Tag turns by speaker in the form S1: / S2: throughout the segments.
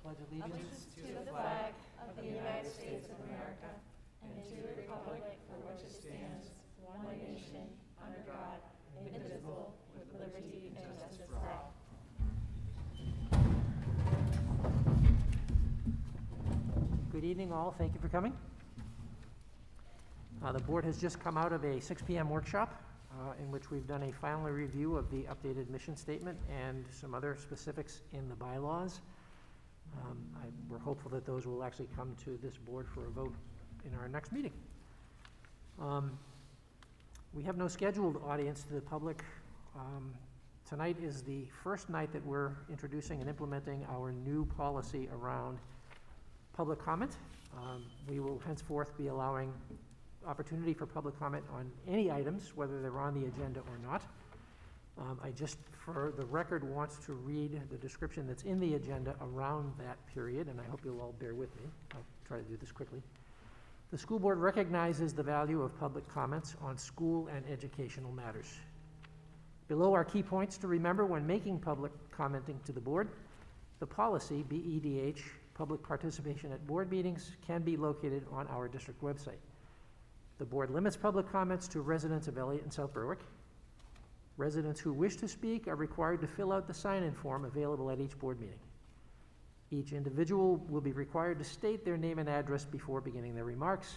S1: pledge allegiance
S2: to the flag of the United States of America and to the republic for which it stands, one nation, under God, indivisible, with liberty and justice for all.
S1: Good evening, all. Thank you for coming. The board has just come out of a 6 p.m. workshop in which we've done a final review of the updated mission statement and some other specifics in the bylaws. We're hopeful that those will actually come to this board for a vote in our next meeting. We have no scheduled audience to the public. Tonight is the first night that we're introducing and implementing our new policy around public comment. We will henceforth be allowing opportunity for public comment on any items, whether they're on the agenda or not. I just, for the record, want to read the description that's in the agenda around that period, and I hope you'll all bear with me. I'll try to do this quickly. The school board recognizes the value of public comments on school and educational matters. Below are key points to remember when making public commenting to the board. The policy, BEDH, public participation at board meetings, can be located on our district website. The board limits public comments to residents of Elliott and South Berwick. Residents who wish to speak are required to fill out the sign-in form available at each board meeting. Each individual will be required to state their name and address before beginning their remarks.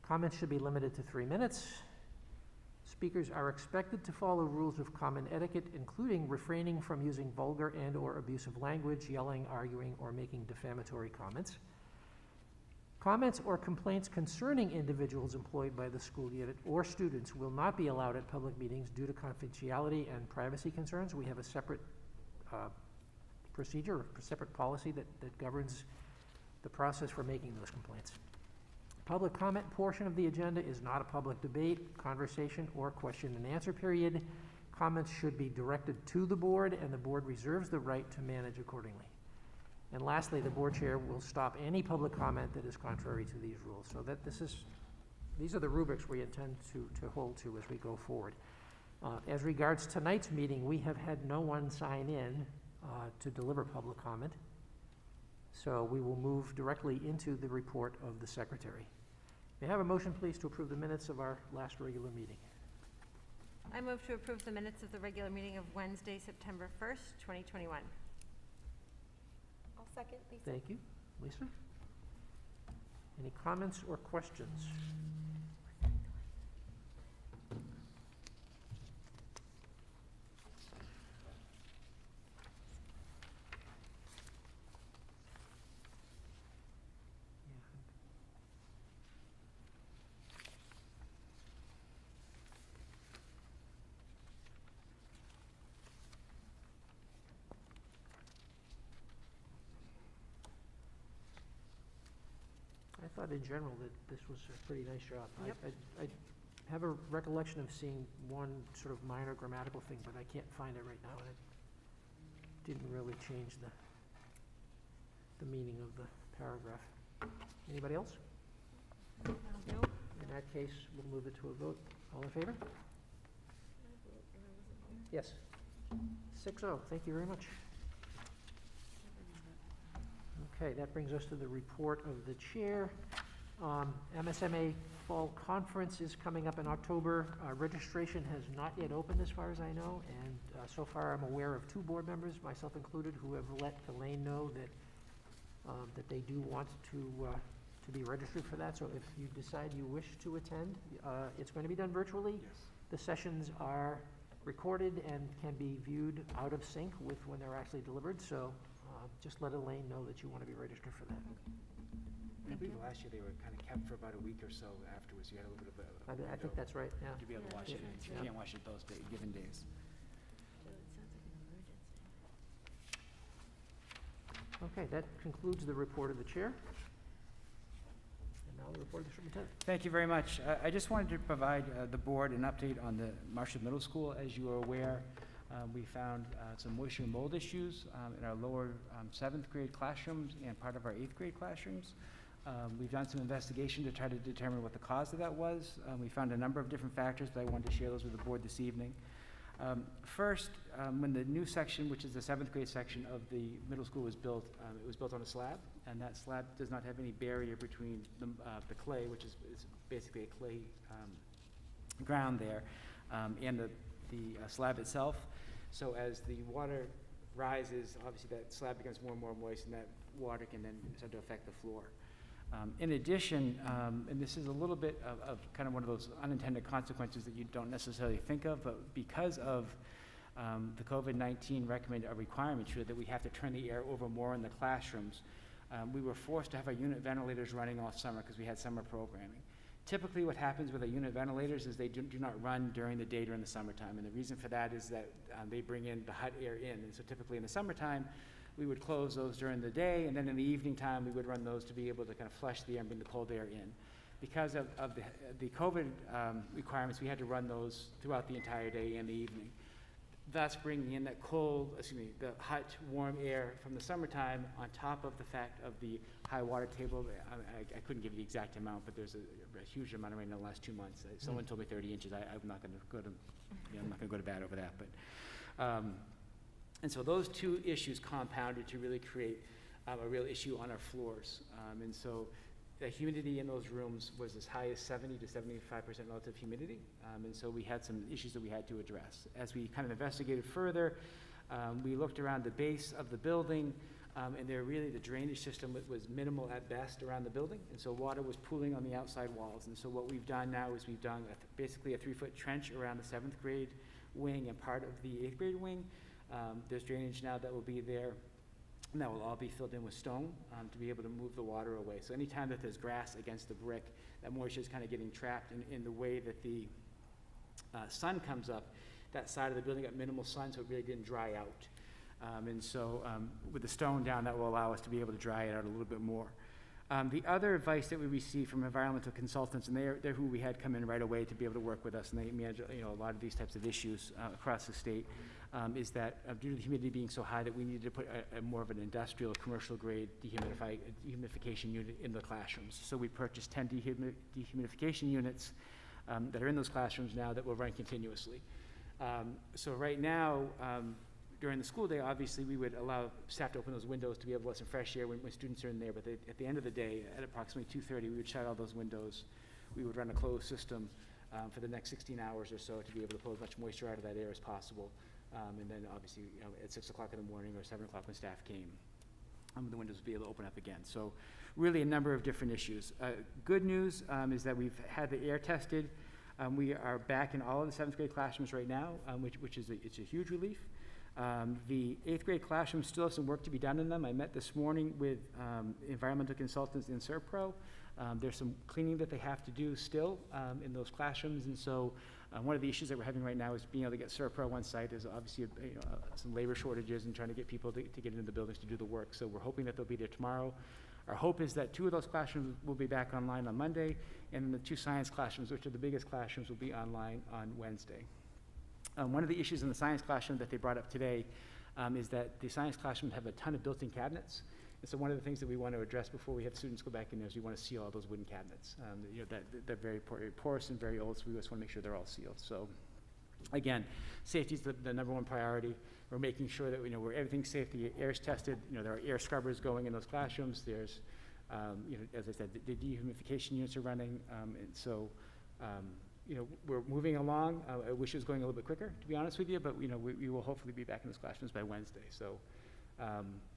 S1: Comments should be limited to 3 minutes. Speakers are expected to follow rules of common etiquette, including refraining from using vulgar and/or abusive language, yelling, arguing, or making defamatory comments. Comments or complaints concerning individuals employed by the school unit or students will not be allowed at public meetings due to confidentiality and privacy concerns. We have a separate procedure, a separate policy that governs the process for making those complaints. Public comment portion of the agenda is not a public debate, conversation, or question and answer period. Comments should be directed to the board, and the board reserves the right to manage accordingly. And lastly, the board chair will stop any public comment that is contrary to these rules. So that these are the rubrics we intend to hold to as we go forward. As regards tonight's meeting, we have had no one sign in to deliver public comment. So we will move directly into the report of the secretary. May I have a motion, please, to approve the minutes of our last regular meeting?
S2: I move to approve the minutes of the regular meeting of Wednesday, September 1st, 2021. I'll second, Lisa.
S1: Thank you. Lisa? Any comments or questions? I thought in general that this was a pretty nice job.
S2: Yep.
S1: I have a recollection of seeing one sort of minor grammatical thing, but I can't find it right now, and it didn't really change the meaning of the paragraph. Anybody else?
S2: No.
S1: In that case, we'll move it to a vote. All in favor? Yes. 6-0. Thank you very much. Okay, that brings us to the report of the chair. MSBA Fall Conference is coming up in October. Registration has not yet opened as far as I know, and so far I'm aware of 2 board members, myself included, who have let Elaine know that they do want to be registered for that. So if you decide you wish to attend, it's going to be done virtually.
S3: Yes.
S1: The sessions are recorded and can be viewed out of sync with when they're actually delivered, so just let Elaine know that you want to be registered for that.
S3: I believe last year they were kind of kept for about a week or so afterwards. You had a little bit of a
S1: I think that's right, yeah.
S3: to be able to watch it. You can't watch it those given days.
S1: Okay, that concludes the report of the chair. And now the report of the superintendent.
S3: Thank you very much. I just wanted to provide the board an update on the Marshwood Middle School. As you are aware, we found some moisture and mold issues in our lower 7th grade classrooms and part of our 8th grade classrooms. We've done some investigation to try to determine what the cause of that was. We found a number of different factors, but I wanted to share those with the board this evening. First, when the new section, which is the 7th grade section of the middle school was built, it was built on a slab, and that slab does not have any barrier between the clay, which is basically a clay ground there, and the slab itself. So as the water rises, obviously that slab becomes more and more moist, and that water can then start to affect the floor. In addition, and this is a little bit of kind of one of those unintended consequences that you don't necessarily think of, but because of the COVID-19 requirements that we have to turn the air over more in the classrooms, we were forced to have our unit ventilators running all summer because we had summer programming. Typically what happens with our unit ventilators is they do not run during the day during the summertime, and the reason for that is that they bring in the hot air in, and so typically in the summertime we would close those during the day, and then in the evening time we would run those to be able to kind of flush the air and bring the cold air in. Because of the COVID requirements, we had to run those throughout the entire day and the evening, thus bringing in that the hot, warm air from the summertime on top of the fact of the high water table. I couldn't give you the exact amount, but there's a huge amount of rain in the last 2 months. Someone told me 30 inches. I'm not going to go to, I'm not going to go to bat over that. But and so those two issues compounded to really create a real issue on our floors. And so the humidity in those rooms was as high as 70 to 75% relative humidity. And so we had some issues that we had to address. As we kind of investigated further, we looked around the base of the building, and the drainage system was minimal at best around the building. And so water was pooling on the outside walls. And so what we've done now is we've done basically a 3-foot trench around the 7th grade wing and part of the 8th grade wing. There's drainage now that will be there, and that will all be filled in with stone to be able to move the water away. So anytime that there's grass against the brick, that moisture is kind of getting trapped in the way that the sun comes up. That side of the building got minimal sun, so it really didn't dry out. And so with the stone down, that will allow us to be able to dry it out a little bit more. The other advice that we received from environmental consultants, and they're who we had come in right away to be able to work with us, and they manage a lot of these types of issues across the state, is that due to the humidity being so high that we needed to put a more of an industrial, commercial grade dehumidification unit in the classrooms. So we purchased 10 dehumidification units that are in those classrooms now that will run continuously. So right now, during the school day, obviously, we would allow staff to open those windows to be able to let some fresh air when students are in there, but at the end of the day, at approximately 2:30, we would shut all those windows. We would run a closed system for the next 16 hours or so to be able to pull as much moisture out of that air as possible. And then obviously, at 6 o'clock in the morning or 7 o'clock when staff came, the windows would be able to open up again. So really a number of different issues. Good news is that we've had the air tested. We are back in all of the 7th grade classrooms right now, which is it's a huge relief. The 8th grade classrooms still have some work to be done in them. I met this morning with environmental consultants in Serpro. There's some cleaning that they have to do still in those classrooms, and so one of the issues that we're having right now is being able to get Serpro on site. There's obviously some labor shortages and trying to get people to get into the buildings to do the work, so we're hoping that they'll be there tomorrow. Our hope is that 2 of those classrooms will be back online on Monday, and the 2 science classrooms, which are the biggest classrooms, will be online on Wednesday. One of the issues in the science classroom that they brought up today is that the science classrooms have a ton of built-in cabinets. And so one of the things that we want to address before we have students go back in there is we want to seal all those wooden cabinets. They're very porous and very old, so we just want to make sure they're all sealed. So again, safety is the number one priority. We're making sure that where everything's safe, the air is tested. There are air scrubbers going in those classrooms. There's, as I said, the dehumidification units are running, and so we're moving along. I wish it was going a little bit quicker, to be honest with you, but we will hopefully be back in those classrooms by Wednesday. So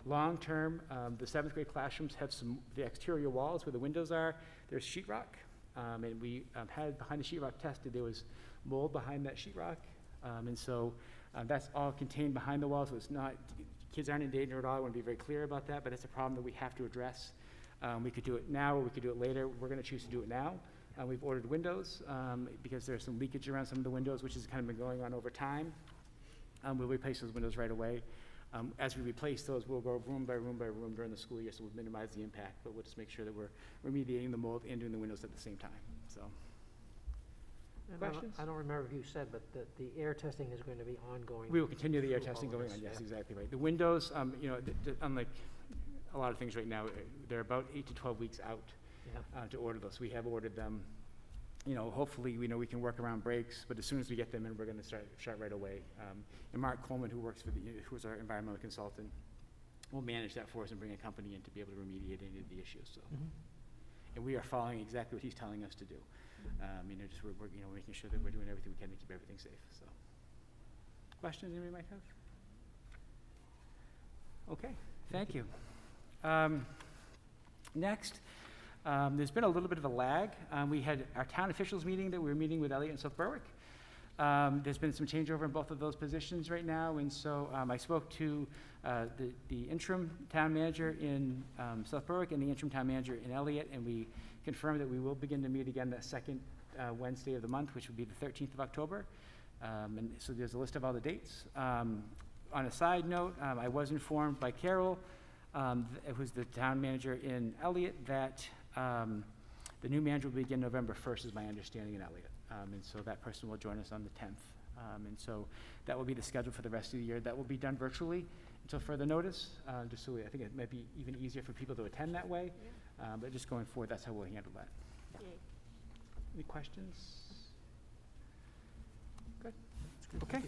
S3: long term, the 7th grade classrooms have the exterior walls where the windows are. There's sheetrock, and we had behind the sheetrock tested, there was mold behind that sheetrock, and so that's all contained behind the walls, so it's not, kids aren't in danger at all. I want to be very clear about that, but it's a problem that we have to address. We could do it now or we could do it later. We're going to choose to do it now. We've ordered windows because there's some leakage around some of the windows, which has kind of been going on over time. We'll replace those windows right away. As we replace those, we'll go room by room by room during the school year, so we'll minimize the impact, but we'll just make sure that we're remediating the mold and doing the windows at the same time. So,
S1: And
S3: questions?
S1: I don't remember if you said, but the air testing is going to be ongoing.
S3: We will continue the air
S1: through all
S3: testing
S1: of
S3: going
S1: this,
S3: on, yes,
S1: yeah.
S3: exactly right. The windows, unlike a lot of things right now, they're about 8 to 12 weeks out
S1: Yeah.
S3: to order those. We have ordered them hopefully, we can work around breaks, but as soon as we get them in, we're gonna start right away. And Mark Coleman, who's our environmental consultant, will manage that for us and bring a company in to be able to remediate any of the issues, so.
S1: Mhm.
S3: And we are following exactly what he's telling us to do. We're making sure that we're doing everything we can to keep everything safe, so. Questions anybody might have? Okay, thank you. Next, there's been a little bit of a lag. We had our town officials meeting that we were meeting with Elliott and South Berwick. There's been some changeover in both of those positions right now, and so I spoke to the interim town manager in South Berwick and the interim town manager in Elliott, and we confirmed that we will begin to meet again the second Wednesday of the month, which would be the 13th of October. And so there's a list of all the dates. On a side note, I was informed by Carol, who's the town manager in Elliott, that the new manager will begin November 1st, is my understanding in Elliott. And so that person will join us on the 10th. And so that will be the schedule for the rest of the year. That will be done virtually until further notice, just so I think it might be even easier for people to attend that way. But just going forward, that's how we'll handle that. Any questions? Good.
S1: That's good.
S3: Okay.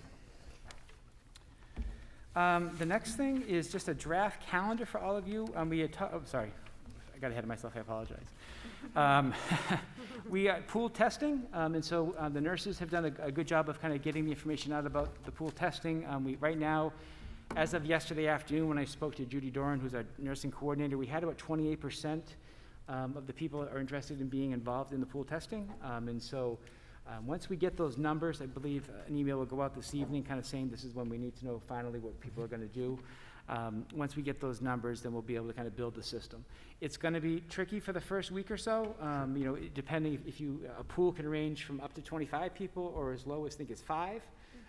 S1: Thank you.
S3: The next thing is just a draft calendar for all of you. We had sorry, I got ahead of myself, I apologize. We are pool testing, and so the nurses have done a good job of kind of getting the information out about the pool testing. Right now, as of yesterday afternoon, when I spoke to Judy Doran, who's our nursing coordinator, we had about 28% of the people that are interested in being involved in the pool testing. And so once we get those numbers, I believe an email will go out this evening kind of saying this is when we need to know finally what people are going to do. Once we get those numbers, then we'll be able to kind of build the system. It's going to be tricky for the first week or so, depending if a pool can range from up to 25 people or as low as I think it's 5.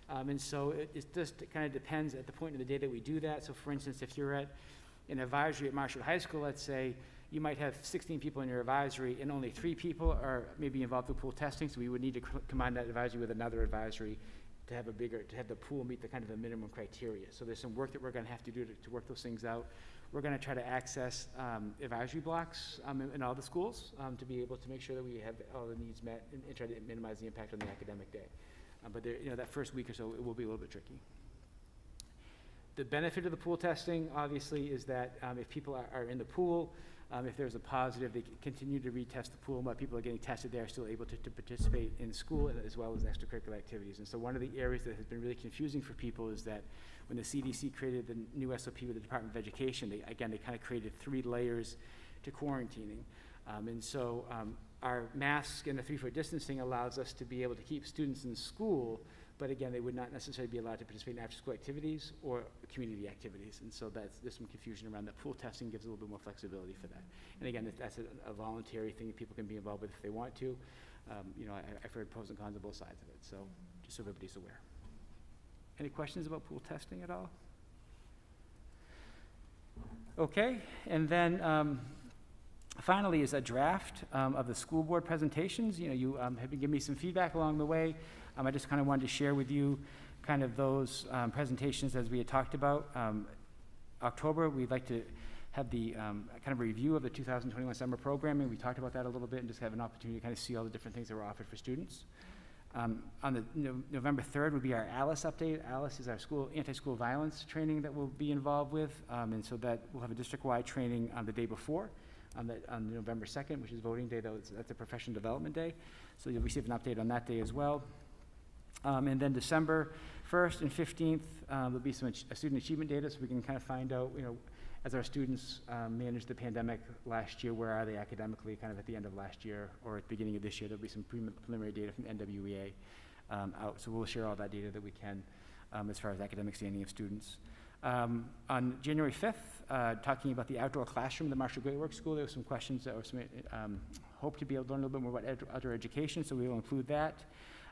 S3: And so it just kind of depends at the point of the day that we do that. So for instance, if you're at an advisory at Marshwood High School, let's say, you might have 16 people in your advisory and only 3 people are maybe involved with pool testing, so we would need to combine that advisory with another advisory to have the pool meet the kind of the minimum criteria. So there's some work that we're gonna have to do to work those things out. We're gonna try to access advisory blocks in all the schools to be able to make sure that we have all the needs met and try to minimize the impact on the academic day. But that first week or so, it will be a little bit tricky. The benefit of the pool testing, obviously, is that if people are in the pool, if there's a positive, they continue to retest the pool. While people are getting tested, they're still able to participate in school as well as extracurricular activities. And so one of the areas that has been really confusing for people is that when the CDC created the new SOP with the Department of Education, they kind of created 3 layers to quarantining. And so our mask and the 3-foot distancing allows us to be able to keep students in school, but again, they would not necessarily be allowed to participate in after-school activities or community activities. And so there's some confusion around that. Pool testing gives a little bit more flexibility for that. And again, that's a voluntary thing that people can be involved with if they want to. I've heard pros and cons on both sides of it, so just so everybody's aware. Any questions about pool testing at all? Okay, and then finally is a draft of the school board presentations. You have been giving me some feedback along the way. I just kind of wanted to share with you kind of those presentations as we had talked about. October, we'd like to have the kind of review of the 2021 summer programming. We talked about that a little bit and just have an opportunity to kind of see all the different things that were offered for students. On the November 3rd would be our ALICE update. ALICE is our anti-school violence training that we'll be involved with. And so that we'll have a district-wide training on the day before. On November 2nd, which is voting day, that's a professional development day. So you'll receive an update on that day as well. And then December 1st and 15th, there'll be some student achievement data, so we can kind of find out, as our students managed the pandemic last year, where are they academically kind of at the end of last year or at the beginning of this year. There'll be some preliminary data from NWEA out, so we'll share all that data that we can as far as academic standing of students. On January 5th, talking about the outdoor classroom at the Marshwood Great Works School, there were some questions that were hope to be able to learn a little bit more about outdoor education, so we will include that.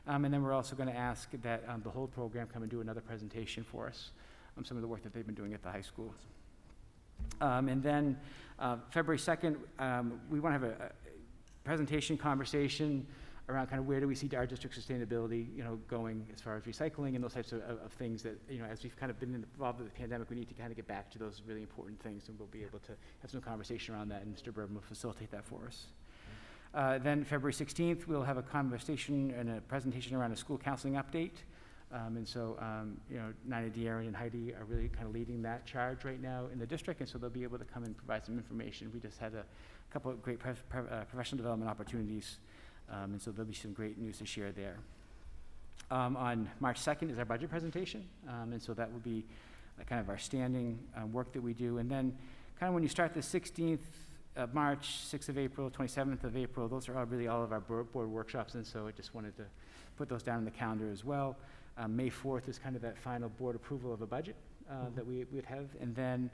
S3: And then we're also going to ask that the whole program come and do another presentation for us on some of the work that they've been doing at the high schools. And then February 2nd, we want to have a presentation conversation around kind of where do we see our district sustainability, going as far as recycling and those types of things that, as we've kind of been involved with the pandemic, we need to kind of get back to those really important things, and we'll be able to have some conversation around that, and Mr. Burban will facilitate that for us. Then February 16th, we'll have a conversation and a presentation around a school counseling update. Nina De'Aaron and Heidi are really kind of leading that charge right now in the district, and so they'll be able to come and provide some information. We just had a couple of great professional development opportunities, and so there'll be some great news to share there. On March 2nd is our budget presentation, and so that will be kind of our standing work that we do. And then kind of when you start the 16th of March, 6th of April, 27th of April, those are all of our board workshops, and so I just wanted to put those down in the calendar as well. May 4th is kind of that final board approval of a budget that we would have. And then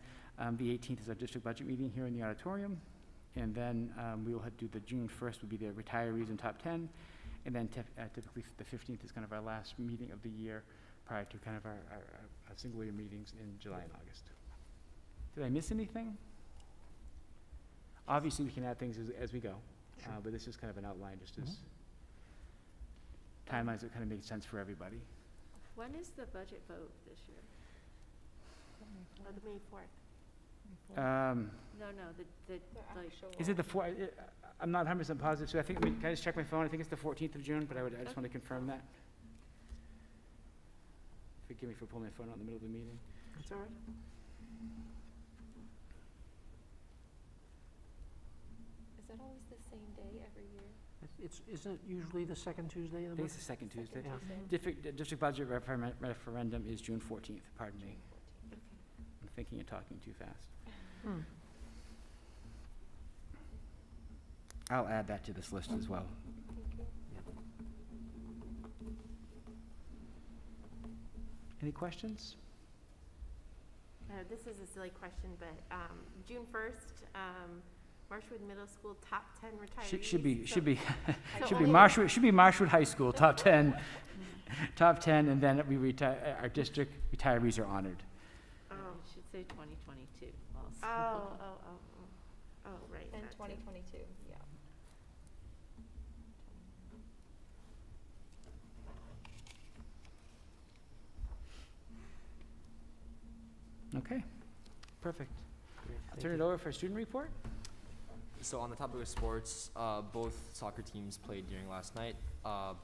S3: the 18th is our district budget meeting here in the auditorium. And then we will do the June 1st would be the retirees and top 10. And then typically the 15th is kind of our last meeting of the year prior to kind of our single year meetings in July and August. Did I miss anything? Obviously, we can add things as we go, but this is kind of an outline just as timelines that kind of make sense for everybody.
S2: When is the budget vote this year? The May 4th.
S3: Is it the I'm not 100% positive, so I think, can I just check my phone? I think it's the 14th of June, but I just want to confirm that. Forgive me for pulling my phone out in the middle of the meeting.
S1: That's all right.
S2: Is that always the same day every year?
S1: Isn't it usually the second Tuesday of the
S3: I think
S1: month?
S3: it's the second Tuesday.
S1: Yeah.
S3: District budget referendum is June 14th, pardon me. I'm thinking and talking too fast. I'll add that to this list as well. Any questions?
S2: This is a silly question, but June 1st, Marshwood Middle School top 10 retirees.
S3: Should be Marshwood High School top 10, and then our district retirees are honored.
S2: Oh, it should say 2022 also. Oh, right.
S4: And 2022, yeah.
S3: Okay, perfect.
S1: Great,
S3: I'll
S1: thank
S3: turn it
S1: you.
S3: over for a student report.
S5: So on the topic of sports, both soccer teams played during last night.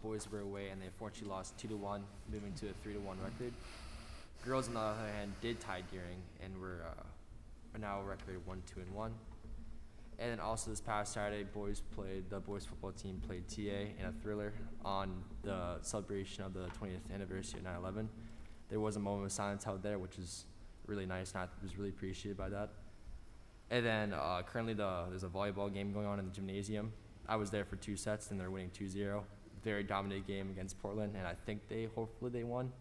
S5: Boys were away and they unfortunately lost 2-1, moving to a 3-1 record. Girls, on the other hand, did tie during and are now record 1-2-1. And then also this past Saturday, the boys football team played TA in a thriller on the celebration of the 20th anniversary of 9/11. There was a moment of silence held there, which is really nice, and I was really appreciated by that. And then currently there's a volleyball game going on in the gymnasium. I was there for 2 sets, and they're winning 2-0. Very dominant game against Portland, and I think hopefully they won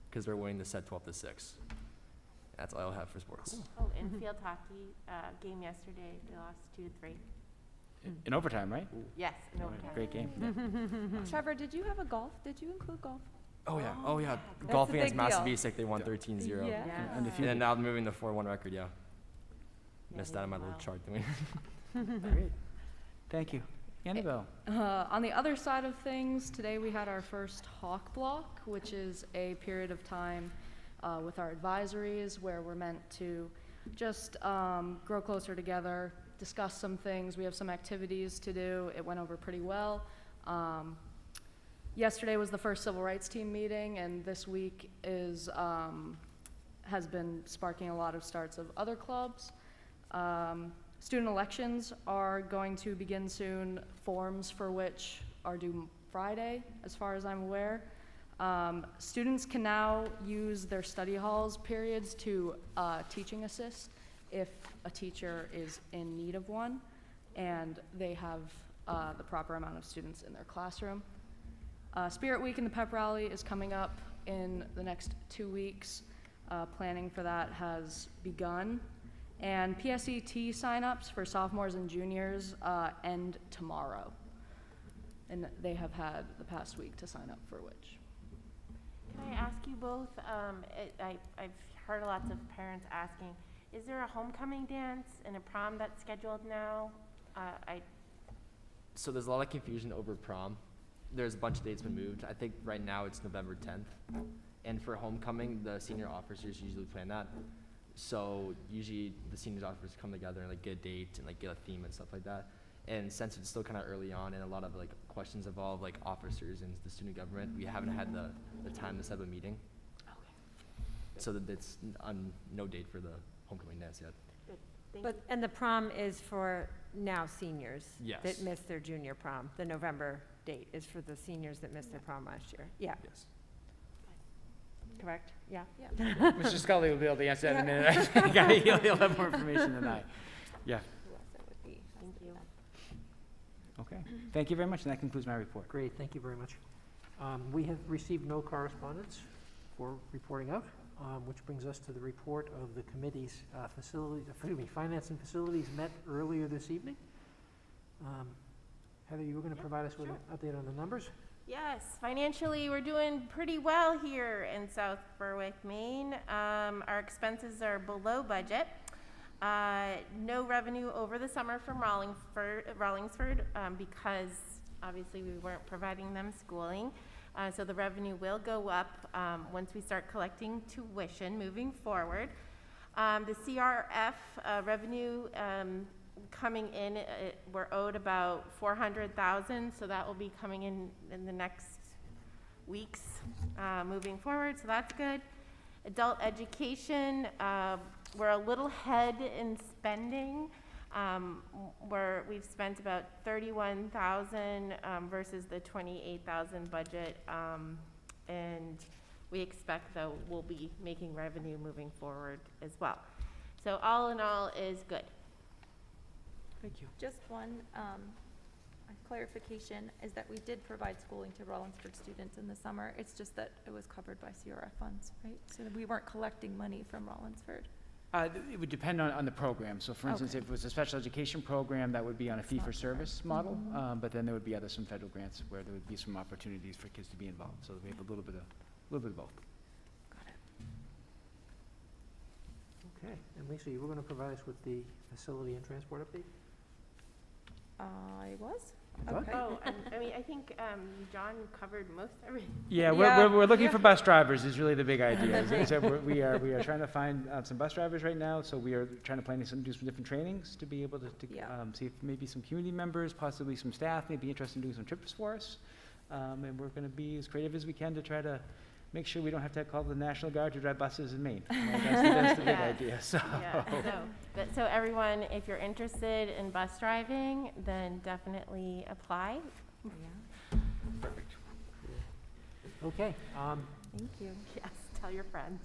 S5: because they're winning the set 12-6. That's all I'll have for sports.
S2: Oh, and field hockey game yesterday, they lost 2-3.
S3: In overtime, right?
S2: Yes, in overtime.
S3: Great game.
S4: Trevor, did you have a golf? Did you include golf?
S5: Oh yeah.
S4: That's
S5: Golf
S4: a
S5: against
S4: big deal.
S5: MSBA, they won 13-0.
S4: Yeah.
S3: And
S5: And
S3: undefeated.
S5: then now they're moving the 4-1 record, yeah.
S2: Yeah,
S5: Missed
S2: they
S5: that on my
S2: did
S5: little
S2: well.
S5: chart doing.
S3: Great. Thank you. Annabelle.
S4: On the other side of things, today we had our first Hawk Block, which is a period of time with our advisories where we're meant to just grow closer together, discuss some things. We have some activities to do. It went over pretty well. Yesterday was the first civil rights team meeting, and this week has been sparking a lot of starts of other clubs. Student elections are going to begin soon, forms for which are due Friday, as far as I'm aware. Students can now use their study halls periods to teaching assist if a teacher is in need of one, and they have the proper amount of students in their classroom. Spirit Week and the pep rally is coming up in the next 2 weeks. Planning for that has begun. And PSET signups for sophomores and juniors end tomorrow. And they have had the past week to sign up for which.
S2: Can I ask you both, I've heard lots of parents asking, is there a homecoming dance and a prom that's scheduled now?
S5: So there's a lot of confusion over prom. There's a bunch of dates been moved. I think right now it's November 10th. And for homecoming, the senior officers usually plan that. So usually the senior officers come together and like get a date and like get a theme and stuff like that. and since it's still kind of early on and a lot of like questions involve like officers and the student government, we haven't had the time to set up a meeting. So that it's on no date for the homecoming dance yet.
S2: And the prom is for now seniors
S5: Yes.
S2: that missed their junior prom. The November date is for the seniors that missed their prom last year. Yeah,
S5: Yes.
S2: correct? Yeah.
S3: Mr. Scully will be able to answer that in a minute. I think he'll have more information than I. Yeah,
S2: Who else that would be? Thank you.
S3: okay. Thank you very much, and that concludes my report.
S1: Great, thank you very much. We have received no correspondence for reporting out, which brings us to the report of the committee's Finance and Facilities met earlier this evening. Heather, you were going to provide us with an update on the numbers?
S6: Yes, financially, we're doing pretty well here in South Berwick, Maine. Our expenses are below budget. No revenue over the summer from Rollingsford because obviously we weren't providing them schooling. So the revenue will go up once we start collecting tuition moving forward. The CRF revenue coming in, we're owed about $400,000, so that will be coming in the next weeks moving forward, so that's good. Adult education, we're a little ahead in spending. We've spent about $31,000 versus the $28,000 budget, and we expect though we'll be making revenue moving forward as well. So all in all is good.
S1: Thank you.
S7: Just one clarification is that we did provide schooling to Rollinsford students in the summer. It's just that it was covered by CRF funds, right? So we weren't collecting money from Rollinsford.
S3: It would depend on the program. So for instance,
S7: Okay.
S3: if it was a special education program, that would be on a
S7: It's not
S3: fee-for-service model.
S7: Mhm.
S3: But then there would be some federal grants where there would be some opportunities for kids to be involved. So we have a little bit of both.
S7: Got it.
S1: Okay, and Lisa, you were going to provide us with the facility and transport update?
S7: I was?
S1: I thought.
S7: Okay.
S6: Oh, I think John covered most everything.
S3: Yeah,
S7: Yeah.
S3: we're looking
S7: Yeah.
S3: for bus drivers is really the big idea. So we are trying to find some bus drivers right now. So we are trying to do some different trainings to be able to
S7: Yeah.
S3: see if maybe some community members, possibly some staff may be interested in doing some trips for us. And we're going to be as creative as we can to try to make sure we don't have to call the National Guard to drive buses in Maine. That's the big
S6: Yeah.
S3: idea. So.
S6: Yeah, so everyone, if you're interested in bus driving, then definitely apply.
S3: Perfect.
S1: Okay,
S7: Thank you.
S6: Yes, tell your friends.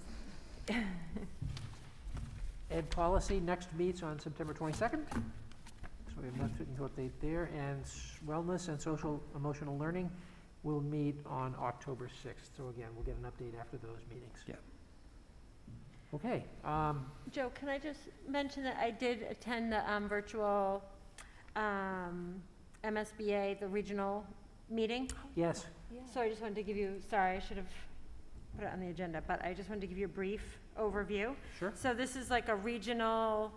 S1: Ed Policy next meets on September 22nd. So we have nothing to update there. And Wellness and Social Emotional Learning will meet on October 6th. So again, we'll get an update after those meetings.
S3: Yeah.
S1: Okay,
S2: Joe, can I just mention that I did attend the virtual MSBA, the regional meeting?
S1: yes,
S2: So I just wanted to give you, sorry, I should have put it on the agenda, but I just wanted to give you a brief overview.
S1: sure.
S2: So this is like a regional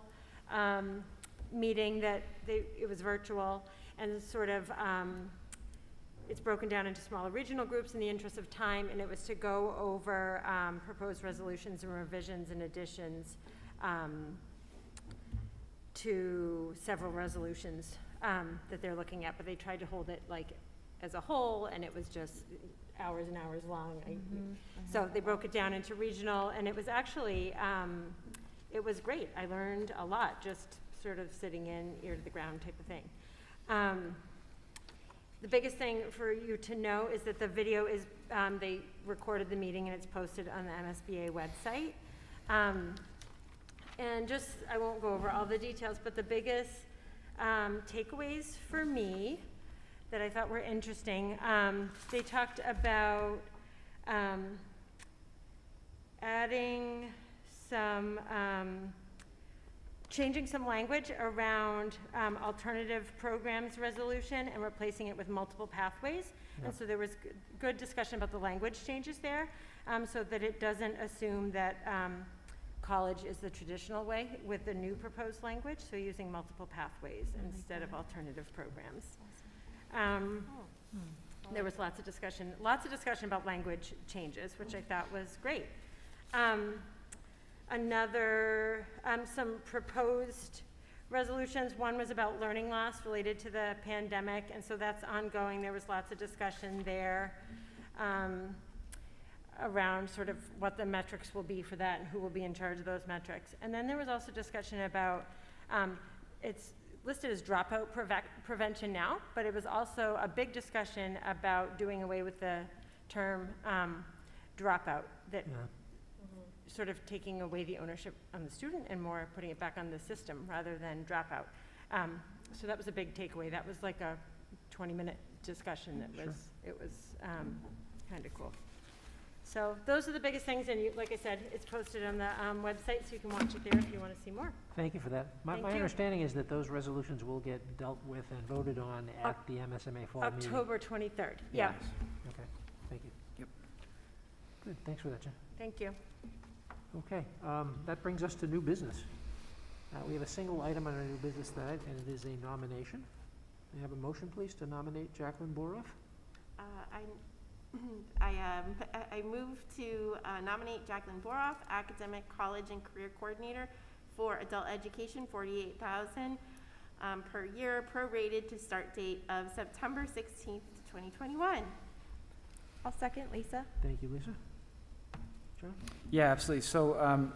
S2: meeting that it was virtual, and sort of, it's broken down into smaller regional groups in the interest of time, and it was to go over proposed resolutions and revisions and additions to several resolutions that they're looking at, but they tried to hold it like as a whole, and it was just hours and hours long. So they broke it down into regional, and it was actually, it was great. I learned a lot, just sort of sitting in, ear to the ground type of thing. The biggest thing for you to know is that the video is, they recorded the meeting and it's posted on the MSBA website. And just, I won't go over all the details, but the biggest takeaways for me that I thought were interesting, they talked about adding some, changing some language around alternative programs resolution and replacing it with multiple pathways. And so there was good discussion about the language changes there, so that it doesn't assume that college is the traditional way with the new proposed language, so using multiple pathways instead of alternative programs. There was lots of discussion about language changes, which I thought was great. Some proposed resolutions. One was about learning loss related to the pandemic, and so that's ongoing. There was lots of discussion there around sort of what the metrics will be for that and who will be in charge of those metrics. And then there was also discussion about, it's listed as dropout prevention now, but it was also a big discussion about doing away with the term dropout, that sort of taking away the ownership on the student and more putting it back on the system rather than dropout. So that was a big takeaway. That was like a 20-minute discussion that was, it was kind of cool. So those are the biggest things, and like I said, it's posted on the website, so you can watch it there if you want to see more.
S1: Thank you for that. My
S2: Thank you.
S1: understanding is that those resolutions will get dealt with and voted on at the MSMA fall meeting.
S2: October 23rd, yeah.
S1: Okay, thank you.
S3: Yep.
S1: Good, thanks for that, Jen.
S2: Thank you.
S1: Okay, that brings us to new business. We have a single item on our new business tonight, and it is a nomination. May I have a motion, please, to nominate Jacqueline Boroff?
S6: I move to nominate Jacqueline Boroff, Academic College and Career Coordinator for Adult Education, $48,000 per year, prorated to start date of September 16th, 2021.
S7: I'll second, Lisa.
S1: Thank you, Lisa. John?
S3: Yeah, absolutely. So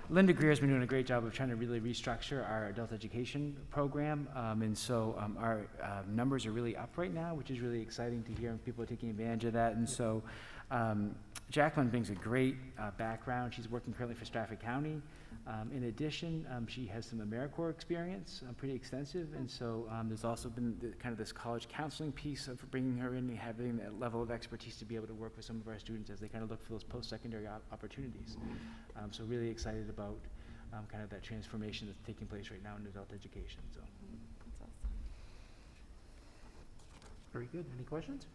S3: Linda Greer's been doing a great job of trying to really restructure our adult education program. And so our numbers are really up right now, which is really exciting to hear, and people are taking advantage of that. And so Jacqueline brings a great background. She's working currently for Stratford County. In addition, she has some AmeriCorps experience, pretty extensive. And so there's also been kind of this college counseling piece of bringing her in and having that level of expertise to be able to work with some of our students as they kind of look for those post-secondary opportunities. So really excited about kind of that transformation that's taking place right now in adult education. So.
S7: That's awesome.
S1: Very good. Any questions?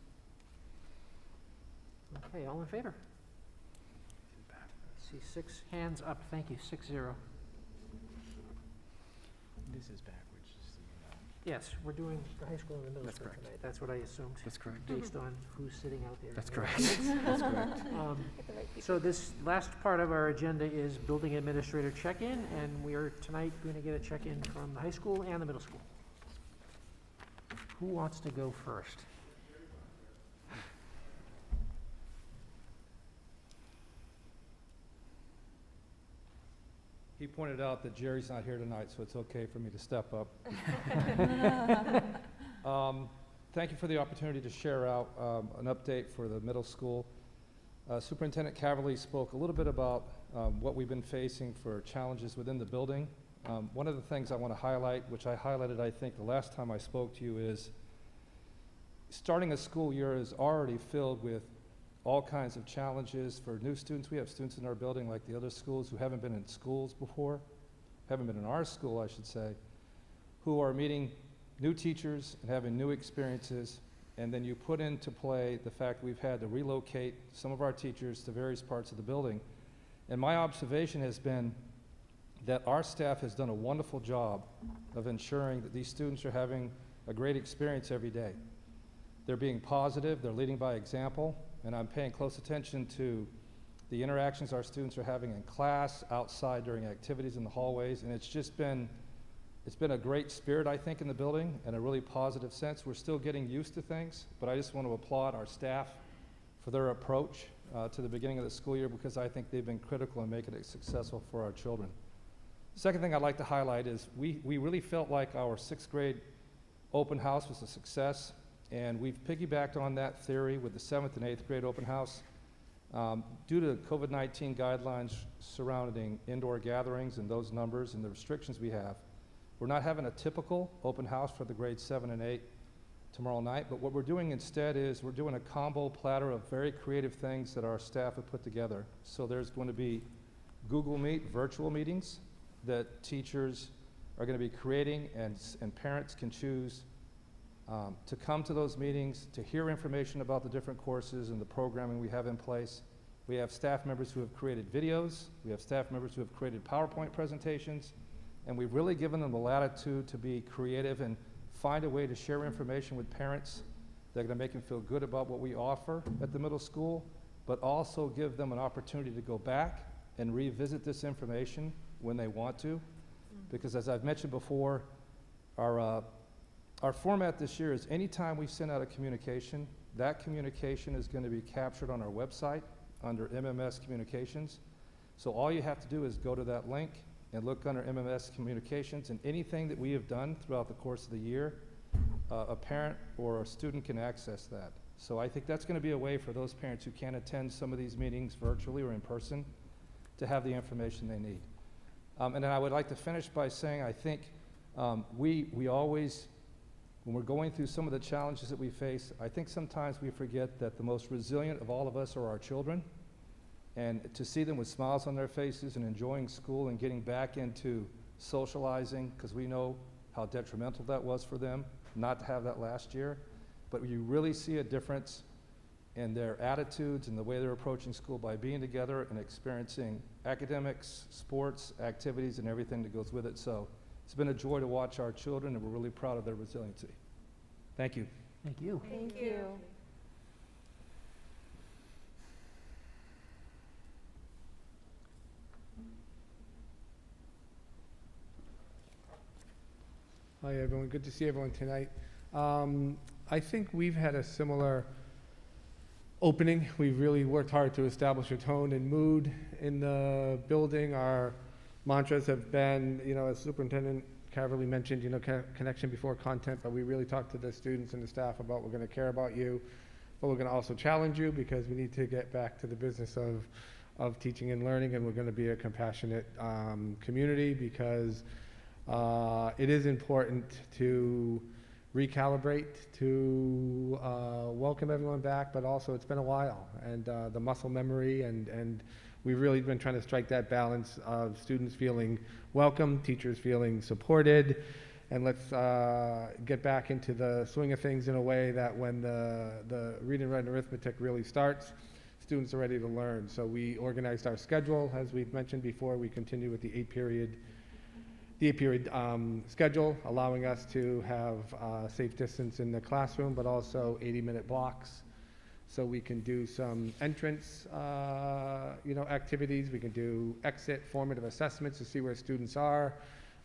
S1: Okay, all in favor? See 6 hands up. Thank you. 6-0.
S3: This is backwards, just so you know.
S1: Yes, we're doing the high school and the middle
S3: That's
S1: school
S3: correct.
S1: tonight. That's what I assumed,
S3: That's correct.
S1: based on who's sitting out there.
S3: That's
S1: in the
S3: correct.
S1: audience.
S3: That's correct.
S7: Get the right people.
S1: So this last part of our agenda is building administrator check-in, and we are tonight going to get a check-in from the high school and the middle school. Who wants to go first?
S8: He pointed out that Jerry's not here tonight, so it's okay for me to step up. Thank you for the opportunity to share out an update for the middle school. Superintendent Caverly spoke a little bit about what we've been facing for challenges within the building. One of the things I want to highlight, which I highlighted I think the last time I spoke to you, is starting a school year is already filled with all kinds of challenges for new students. We have students in our building like the other schools who haven't been in schools before, haven't been in our school, I should say, who are meeting new teachers and having new experiences. And then you put into play the fact we've had to relocate some of our teachers to various parts of the building. And my observation has been that our staff has done a wonderful job of ensuring that these students are having a great experience every day. They're being positive, they're leading by example, and I'm paying close attention to the interactions our students are having in class, outside during activities in the hallways, and it's been a great spirit, I think, in the building, and a really positive sense. We're still getting used to things, but I just want to applaud our staff for their approach to the beginning of the school year, because I think they've been critical in making it successful for our children. Second thing I'd like to highlight is we really felt like our 6th grade open house was a success. And we've piggybacked on that theory with the 7th and 8th grade open house. Due to COVID-19 guidelines surrounding indoor gatherings and those numbers and the restrictions we have, we're not having a typical open house for the grades 7 and 8 tomorrow night, but what we're doing instead is we're doing a combo platter of very creative things that our staff have put together. So there's going to be Google Meet virtual meetings that teachers are going to be creating, and parents can choose to come to those meetings, to hear information about the different courses and the programming we have in place. We have staff members who have created videos. We have staff members who have created PowerPoint presentations. And we've really given them the latitude to be creative and find a way to share information with parents that are going to make them feel good about what we offer at the middle school, but also give them an opportunity to go back and revisit this information when they want to. Because as I've mentioned before, our format this year is anytime we send out a communication, that communication is going to be captured on our website under MMS Communications. So all you have to do is go to that link and look under MMS Communications, and anything that we have done throughout the course of the year, a parent or a student can access that. So I think that's going to be a way for those parents who can't attend some of these meetings virtually or in person to have the information they need. And then I would like to finish by saying I think we always, when we're going through some of the challenges that we face, I think sometimes we forget that the most resilient of all of us are our children. And to see them with smiles on their faces and enjoying school and getting back into socializing, because we know how detrimental that was for them not to have that last year. But you really see a difference in their attitudes and the way they're approaching school by being together and experiencing academics, sports, activities, and everything that goes with it. So it's been a joy to watch our children, and we're really proud of their resiliency. Thank you.
S1: Thank you.
S2: Thank you.
S9: Hi, everyone. Good to see everyone tonight. I think we've had a similar opening. We've really worked hard to establish a tone and mood in the building. Our mantras have been, as Superintendent Caverly mentioned, connection before content, but we really talked to the students and the staff about we're going to care about you, but we're going to also challenge you because we need to get back to the business of teaching and learning, and we're going to be a compassionate community because it is important to recalibrate, to welcome everyone back, but also it's been a while, and the muscle memory, and we've really been trying to strike that balance of students feeling welcome, teachers feeling supported, and let's get back into the swing of things in a way that when the reading, writing, arithmetic really starts, students are ready to learn. So we organized our schedule, as we've mentioned before. We continue with the eight-period schedule, allowing us to have safe distance in the classroom, but also 80-minute blocks. So we can do some entrance, activities. We can do exit formative assessments to see where students are.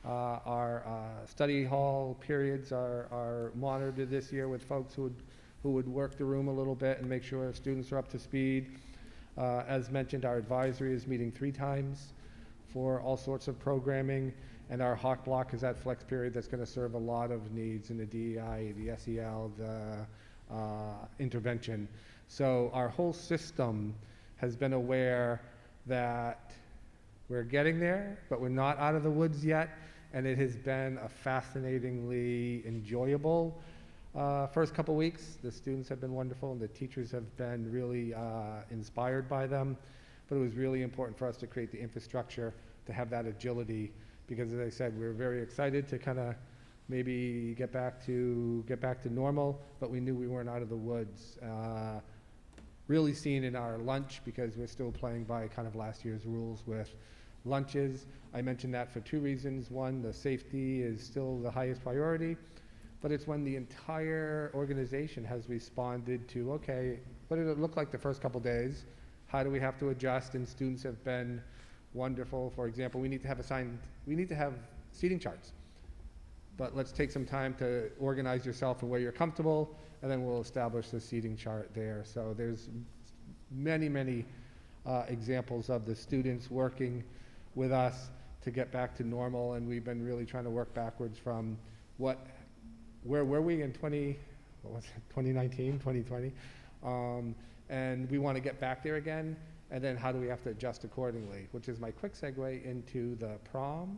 S9: Our study hall periods are monitored this year with folks who would work the room a little bit and make sure students are up to speed. As mentioned, our advisory is meeting 3 times for all sorts of programming. And our hawk block is that flex period that's going to serve a lot of needs in the DEI, the SEL, the intervention. So our whole system has been aware that we're getting there, but we're not out of the woods yet. And it has been a fascinatingly enjoyable first couple weeks. The students have been wonderful, and the teachers have been really inspired by them. But it was really important for us to create the infrastructure to have that agility. Because as I said, we're very excited to kind of maybe get back to normal, but we knew we weren't out of the woods. Really seen in our lunch, because we're still playing by kind of last year's rules with lunches. I mentioned that for 2 reasons. One, the safety is still the highest priority, but it's when the entire organization has responded to, okay, what did it look like the first couple days? How do we have to adjust? And students have been wonderful. For example, we need to have seating charts, but let's take some time to organize yourself and where you're comfortable, and then we'll establish the seating chart there. So there's many examples of the students working with us to get back to normal, and we've been really trying to work backwards from where were we in 2019, 2020, and we want to get back there again. And then how do we have to adjust accordingly, which is my quick segue into the prom.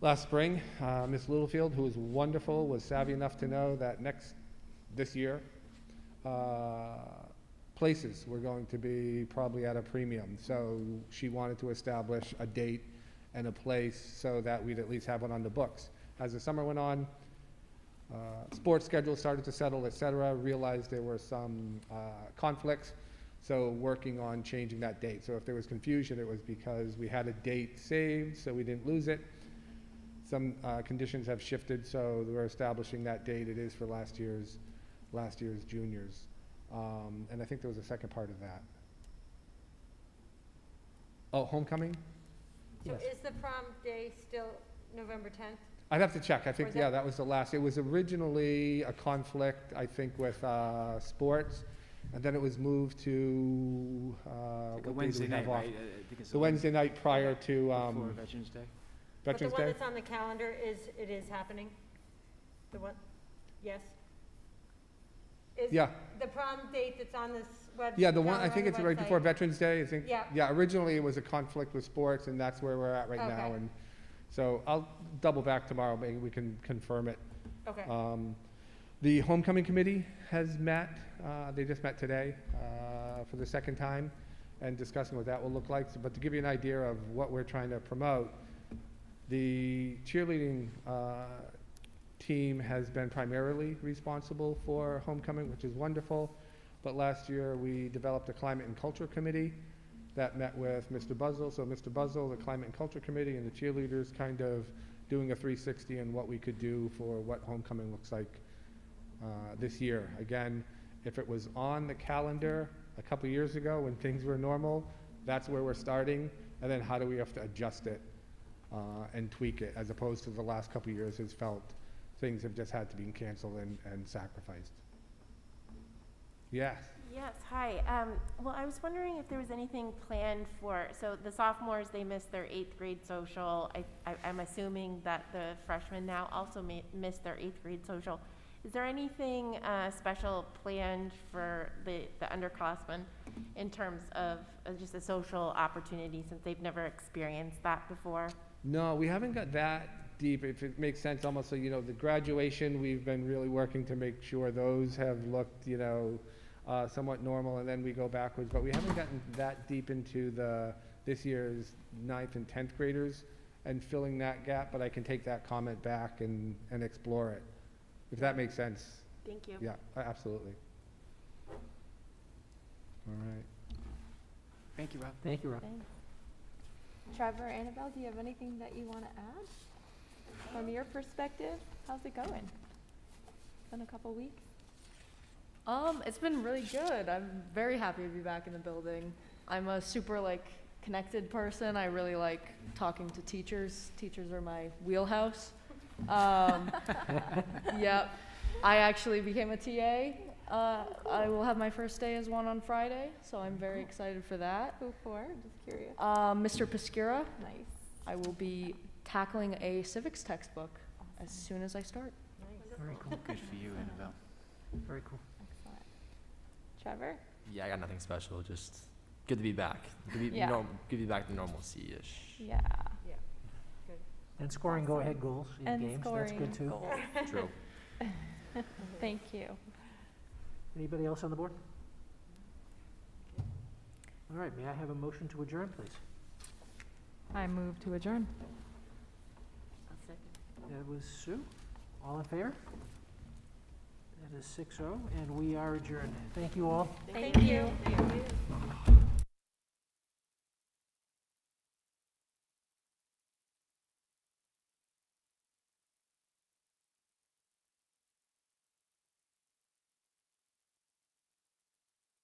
S9: Last spring, Ms. Littlefield, who was wonderful, was savvy enough to know that this year, places were going to be probably at a premium. So she wanted to establish a date and a place so that we'd at least have one on the books. As the summer went on, sports schedules started to settle, et cetera, realized there were some conflicts. So working on changing that date. So if there was confusion, it was because we had a date saved, so we didn't lose it. Some conditions have shifted, so we're establishing that date. It is for last year's juniors. And I think there was a second part of that. Oh, homecoming?
S2: So
S1: Yes.
S2: is the prom day still November 10th?
S9: I'd have to check. I think,
S2: Or is
S9: yeah,
S2: that-
S9: that was the last. It was originally a conflict, I think, with sports, and then it was moved to,
S3: Like a
S9: what day do
S3: Wednesday
S9: we have
S3: night,
S9: off?
S3: right? I think it's
S9: The Wednesday night prior to
S3: Before Veterans Day.
S9: Veterans
S2: But the one
S9: Day?
S2: that's on the calendar it is happening? The one, yes? Is
S9: Yeah,
S2: the prom date that's on this website?
S9: yeah, the one, I think it's right before Veterans Day, I think.
S2: Yeah.
S9: Yeah, originally it was a conflict with sports, and that's where we're at right now,
S2: Okay.
S9: and so I'll double back tomorrow, maybe we can confirm it.
S2: Okay.
S9: The homecoming committee has met, they just met today, for the second time, and discussing what that will look like. But to give you an idea of what we're trying to promote, the cheerleading, team has been primarily responsible for homecoming, which is wonderful. But last year, we developed a climate and culture committee that met with Mr. Buzzell. So Mr. Buzzell, the climate and culture committee, and the cheerleaders kind of doing a 360 on what we could do for what homecoming looks like this year. Again, if it was on the calendar a couple years ago when things were normal, that's where we're starting. And then how do we have to adjust it and tweak it, as opposed to the last couple years has felt things have just had to be canceled and sacrificed. Yes.
S6: Yes, hi. Well, I was wondering if there was anything planned for, so the sophomores, they missed their 8th grade social. I'm assuming that the freshmen now also missed their 8th grade social. Is there anything special planned for the underclassmen in terms of just a social opportunity, since they've never experienced that before?
S9: No, we haven't got that deep, if it makes sense. Almost, so, you know, the graduation, we've been really working to make sure those have looked, you know, somewhat normal, and then we go backwards. But we haven't gotten that deep into this year's 9th and 10th graders and filling that gap, but I can take that comment back and explore it, if that makes sense.
S6: Thank you.
S9: Yeah, absolutely. All right.
S3: Thank you, Rob.
S1: Thank you, Rob.
S7: Thanks. Trevor, Annabelle, do you have anything that you want to add? From your perspective, how's it going? Been a couple weeks?
S4: It's been really good. I'm very happy to be back in the building. I'm a super connected person. I really like talking to teachers. Teachers are my wheelhouse. Yep. I actually became a TA. I will have my first day as one on Friday, so I'm very excited for that.
S7: Who for? Just curious.
S4: Mr. Pesquera.
S7: Nice.
S4: I will be tackling a civics textbook as soon as I start.
S1: Very cool,
S3: Good for you, Annabelle.
S1: very cool.
S7: Excellent. Trevor?
S5: Yeah, I got nothing special. Just good to be back. Good to be,
S7: Yeah.
S5: good to be back to normalcy-ish.
S7: Yeah.
S1: And scoring go-ahead goals in
S7: And
S1: games, that's good
S7: scoring
S1: too.
S7: goals.
S5: True.
S7: Thank you.
S1: Anybody else on the board? All right, may I have a motion to adjourn, please?
S7: I move to adjourn.
S1: That was Sue. All in favor? That is 6-0, and we are adjourned. Thank you all.
S2: Thank you.